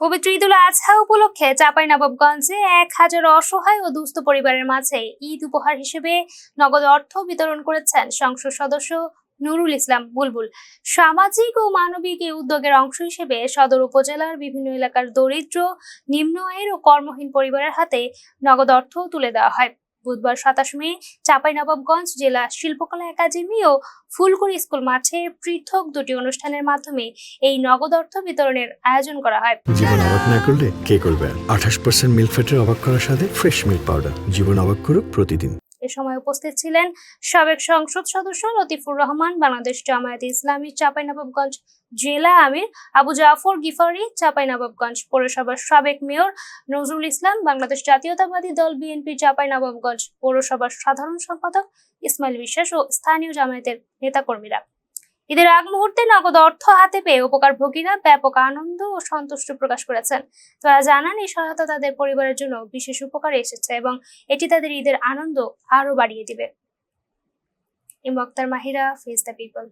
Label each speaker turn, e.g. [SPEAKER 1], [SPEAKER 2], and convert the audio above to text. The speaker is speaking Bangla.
[SPEAKER 1] পবিত্র ঈদুল আজহা উপলক্ষে চাঁপাইনবাবগঞ্জে 1000 অসহায় ও দুস্থ পরিবারের মাঝে ঈদ উপহার হিসেবে নগদ অর্থ বিতরণ করেছেন সংসদ সদস্য নুরুল ইসলাম বুলবুল। সামাজিক ও মানবিক এই উদ্যোগের অংশ হিসেবে সদর উপজেলার বিভিন্ন এলাকার দরিদ্র, নিম্ন আয়ের ও কর্মহীন পরিবারের হাতে নগদ অর্থ তুলে দেওয়া হয়। বুধবার 27 মে চাঁপাইনবাবগঞ্জ জেলা শিল্পকলা একাডেমি ও ফুলকুড়ি স্কুল মাঠে পৃথক দুটি অনুষ্ঠানের মাধ্যমে এই নগদ অর্থ বিতরণের আয়োজন করা হয়।
[SPEAKER 2] জীবন অবাক না করলে কে করবে? 28% মিল্ক ফ্যাটের অবাক করার সাথে ফ্রেশ মিল্ক পাউডার। জীবন অবাক করুক প্রতিদিন।
[SPEAKER 1] এ সময় উপস্থিত ছিলেন সাবেক সংসদ সদস্য লতিফুর রহমান, বাংলাদেশ জামায়াতে ইসলামী চাঁপাইনবাবগঞ্জ জেলা আমির আবু জাফর গিফারি, চাঁপাইনবাবগঞ্জ পৌরসভার সাবেক মেয়র নজরুল ইসলাম, বাংলাদেশ জাতীয়তাবাদী দল বিএনপি চাঁপাইনবাবগঞ্জ পৌরসভার সাধারণ সম্পাদক ইসমাইল বিশ্বাস ও স্থানীয় জামায়াতের নেতাকর্মীরা। ঈদের আগ মুহূর্তে নগদ অর্থ হাতে পেয়ে উপকারভোগীরা ব্যাপক আনন্দ ও সন্তুষ্টি প্রকাশ করেছেন। তারা জানান এই সহায়তা তাদের পরিবারের জন্য বিশেষ উপকারে এসেছে এবং এটি তাদের ঈদের আনন্দ আরো বাড়িয়ে দিবে। Imu Akter Mahira, face the people.